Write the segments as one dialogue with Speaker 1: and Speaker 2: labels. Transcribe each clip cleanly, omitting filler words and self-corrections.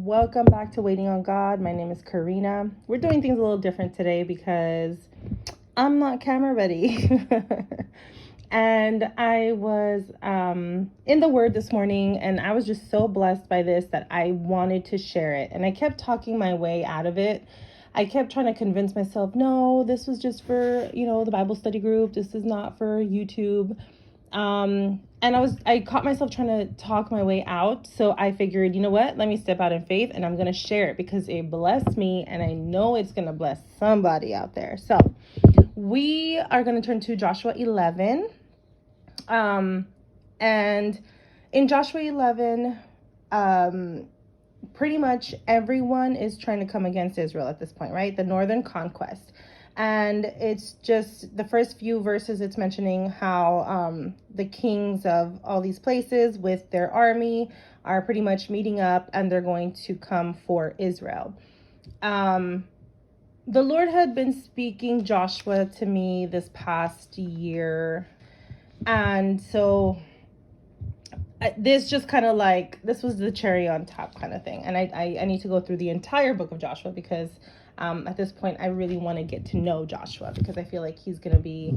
Speaker 1: Welcome back to Waiting on God. My name is Karina. We're doing things a little different today because I'm not camera ready. And I was in the Word this morning, and I was just so blessed by this that I wanted to share it. And I kept talking my way out of it. I kept trying to convince myself, no, this was just for, the Bible study group. This is not for YouTube. And I caught myself trying to talk my way out. So I figured, you know what, let me step out in faith and I'm going to share it because it blessed me and I know it's going to bless somebody out there. So we are going to turn to Joshua 11. And in Joshua 11, pretty much everyone is trying to come against Israel at this point, right? The northern conquest. And it's just the first few verses, it's mentioning how the kings of all these places with their army are pretty much meeting up and they're going to come for Israel. The Lord had been speaking Joshua to me this past year. And so this just kind of like, this was the cherry on top kind of thing. And I need to go through the entire book of Joshua because at this point, I really want to get to know Joshua because I feel like he's going to be,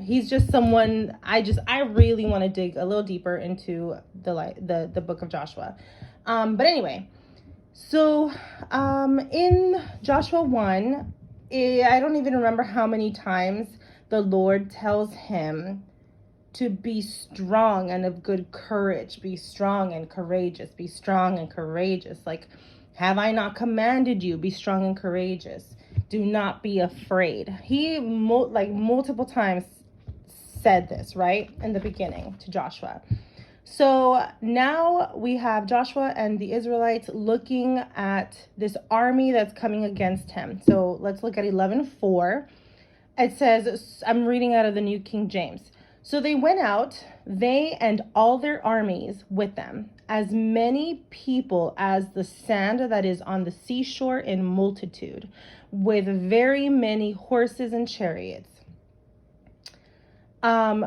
Speaker 1: he's just someone, I really want to dig a little deeper into the book of Joshua. But anyway, so in Joshua 1, I don't even remember how many times the Lord tells him to be strong and of good courage, be strong and courageous, be strong and courageous. Like, have I not commanded you? Be strong and courageous. Do not be afraid. He multiple times said this, right? In the beginning to Joshua. So now we have Joshua and the Israelites looking at this army that's coming against him. So let's look at 11:4. It says, I'm reading out of the New King James. So they went out, they and all their armies with them, as many people as the sand that is on the seashore in multitude, with very many horses and chariots.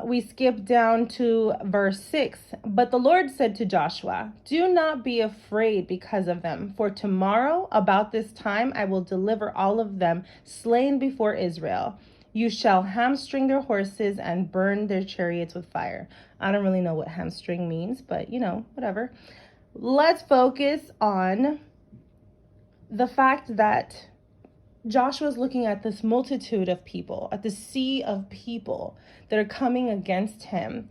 Speaker 1: We skip down to verse 6. But the Lord said to Joshua, do not be afraid because of them, for tomorrow about this time I will deliver all of them slain before Israel. You shall hamstring their horses and burn their chariots with fire. I don't really know what hamstring means, but whatever. Let's focus on the fact that Joshua's looking at this multitude of people, at the sea of people that are coming against him.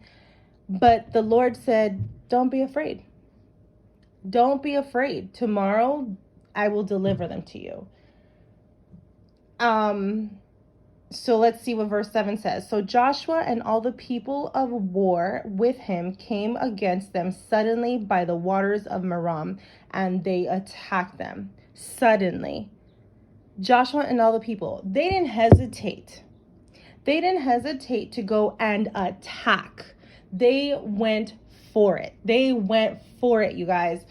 Speaker 1: But the Lord said, don't be afraid. Don't be afraid. Tomorrow I will deliver them to you. So let's see what verse 7 says. So Joshua and all the people of war with him came against them suddenly by the waters of Merom, and they attacked them. Suddenly. Joshua and all the people, they didn't hesitate. They didn't hesitate to go and attack. They went for it. They went for it, you guys.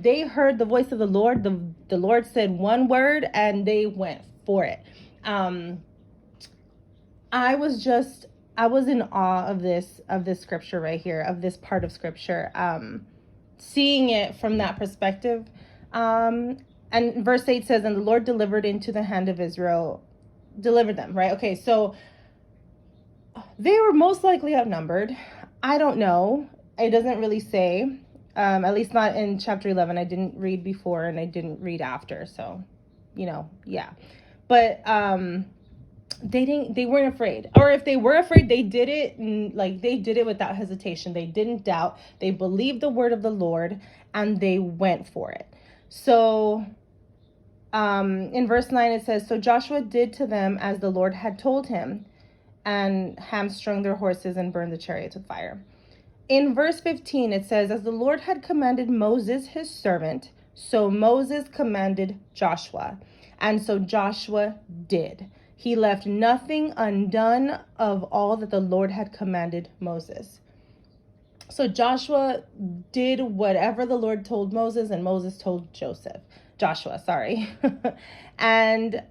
Speaker 1: They heard the voice of the Lord. The Lord said one word and they went for it. I was in awe of this scripture right here, of this part of scripture, seeing it from that perspective. And verse 8 says, and the Lord delivered into the hand of Israel, delivered them, right? Okay, so they were most likely outnumbered. I don't know. It doesn't really say, at least not in chapter 11. I didn't read before and I didn't read after. So, yeah. But, they weren't afraid, or if they were afraid, they did it they did it without hesitation. They didn't doubt. They believed the word of the Lord and they went for it. So in verse 9 it says, so Joshua did to them as the Lord had told him, and hamstrung their horses and burned the chariots with fire. In verse 15 it says, as the Lord had commanded Moses his servant, so Moses commanded Joshua, and so Joshua did. He left nothing undone of all that the Lord had commanded Moses. So Joshua did whatever the Lord told Moses, and Moses told Joshua, sorry. And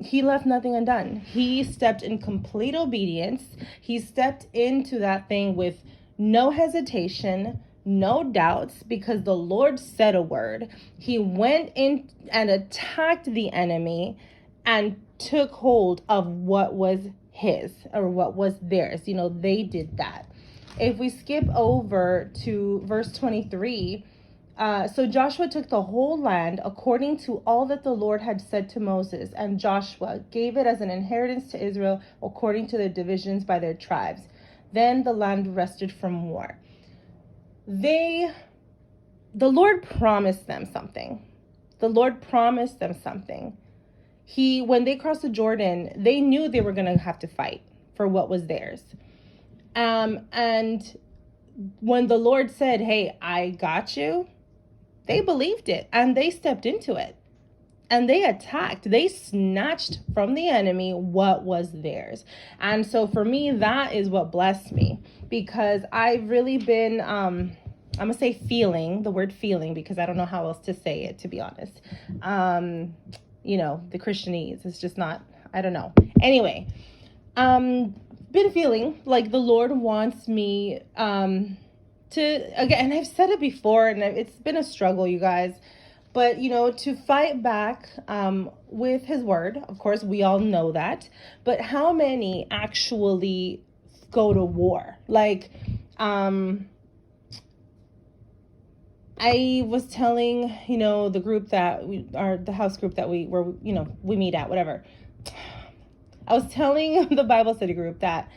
Speaker 1: he left nothing undone. He stepped in complete obedience. He stepped into that thing with no hesitation, no doubts, because the Lord said a word. He went in and attacked the enemy and took hold of what was his, or what was theirs. They did that. If we skip over to verse 23, so Joshua took the whole land according to all that the Lord had said to Moses, and Joshua gave it as an inheritance to Israel according to their divisions by their tribes. Then the land rested from war. The Lord promised them something. The Lord promised them something. When they crossed the Jordan, they knew they were going to have to fight for what was theirs. And when the Lord said, hey, I got you, they believed it and they stepped into it. And they attacked. They snatched from the enemy what was theirs. And so for me, that is what blessed me, because I've really been, I'm going to say feeling, the word feeling, because I don't know how else to say it, to be honest. The Christianese is just not, I don't know. Anyway, been feeling like the Lord wants me to, again, and I've said it before, and it's been a struggle, you guys, but, to fight back with his word. Of course, we all know that. But how many actually go to war? Like, I was telling, the group that the house group that we meet at, whatever. I was telling the Bible study group that,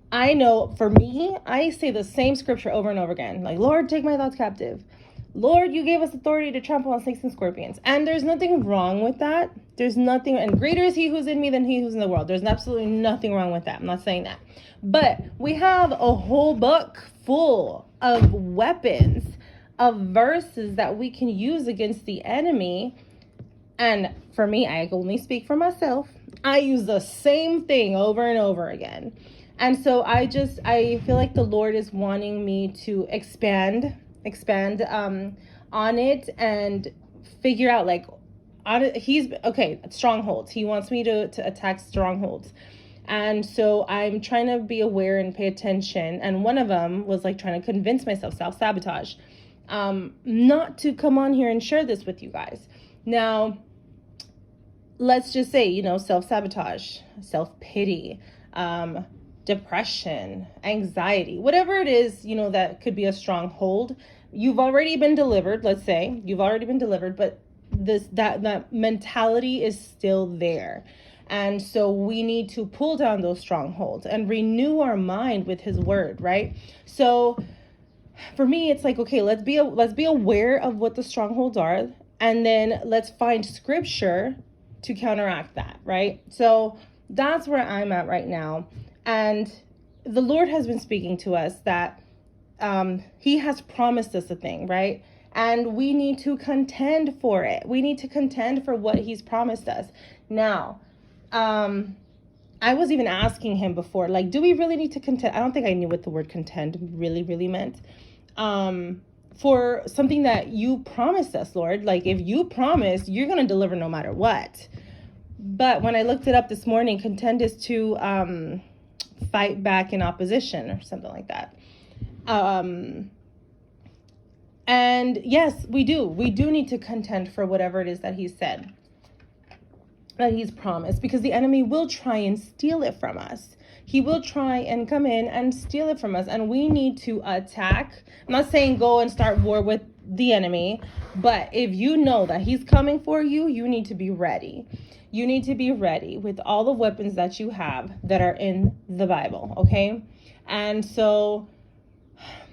Speaker 1: I know for me, I say the same scripture over and over again. Like, Lord, take my thoughts captive. Lord, you gave us authority to trample on snakes and scorpions. And there's nothing wrong with that. There's nothing, and greater is he who's in me than he who's in the world. There's absolutely nothing wrong with that. I'm not saying that. But we have a whole book full of weapons, of verses that we can use against the enemy. And for me, I only speak for myself. I use the same thing over and over again. And so I feel like the Lord is wanting me to expand on it and figure out, like, strongholds. He wants me to attack strongholds. And so I'm trying to be aware and pay attention. And one of them was like trying to convince myself, self-sabotage, not to come on here and share this with you guys. Now, let's just say, self-sabotage, self-pity, depression, anxiety, whatever it is, that could be a stronghold. You've already been delivered. Let's say you've already been delivered, but that mentality is still there. And so we need to pull down those strongholds and renew our mind with his word, right? So for me, it's like, okay, let's be aware of what the strongholds are, and then let's find scripture to counteract that, right? So that's where I'm at right now. And the Lord has been speaking to us that he has promised us a thing, right? And we need to contend for it. We need to contend for what he's promised us. Now, I was even asking him before, like, do we really need to contend? I don't think I knew what the word contend really, really meant. For something that you promised us, Lord. Like, if you promise, you're going to deliver no matter what. But when I looked it up this morning, contend is to fight back in opposition or something like that. And yes, we do need to contend for whatever it is that he said, that he's promised, because the enemy will try and steal it from us. He will try and come in and steal it from us, and we need to attack. I'm not saying go and start war with the enemy, but if you know that he's coming for you, you need to be ready. You need to be ready with all the weapons that you have that are in the Bible, okay? And so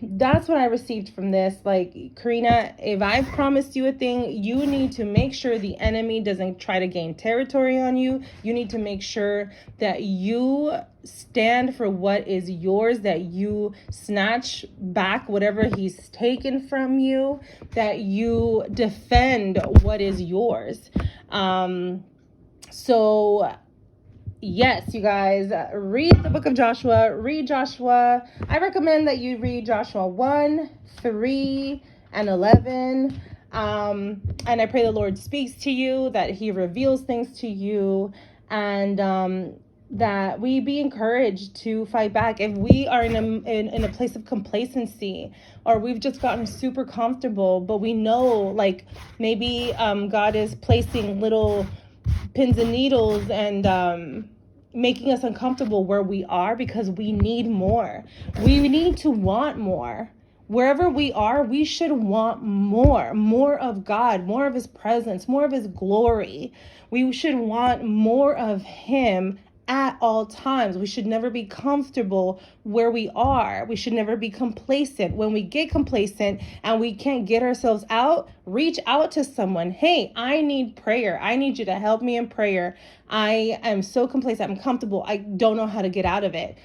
Speaker 1: that's what I received from this. Like, Karina, if I've promised you a thing, you need to make sure the enemy doesn't try to gain territory on you. You need to make sure that you stand for what is yours, that you snatch back whatever he's taken from you, that you defend what is yours. So yes, you guys, read the book of Joshua, read Joshua. I recommend that you read Joshua 1, 3, and 11. And I pray the Lord speaks to you, that he reveals things to you. And that we be encouraged to fight back. If we are in a place of complacency, or we've just gotten super comfortable, but we know, like, maybe God is placing little pins and needles and making us uncomfortable where we are, because we need more. We need to want more. Wherever we are, we should want more of God, more of his presence, more of his glory. We should want more of him at all times. We should never be comfortable where we are. We should never be complacent. When we get complacent and we can't get ourselves out, reach out to someone. Hey, I need prayer. I need you to help me in prayer. I am so complacent. I'm comfortable. I don't know how to get out of it.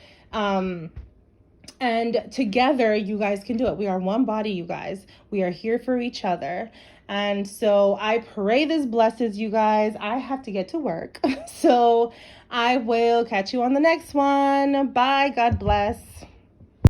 Speaker 1: And together, you guys can do it. We are one body, you guys. We are here for each other. And so I pray this blesses you guys. I have to get to work. So I will catch you on the next one. Bye. God bless.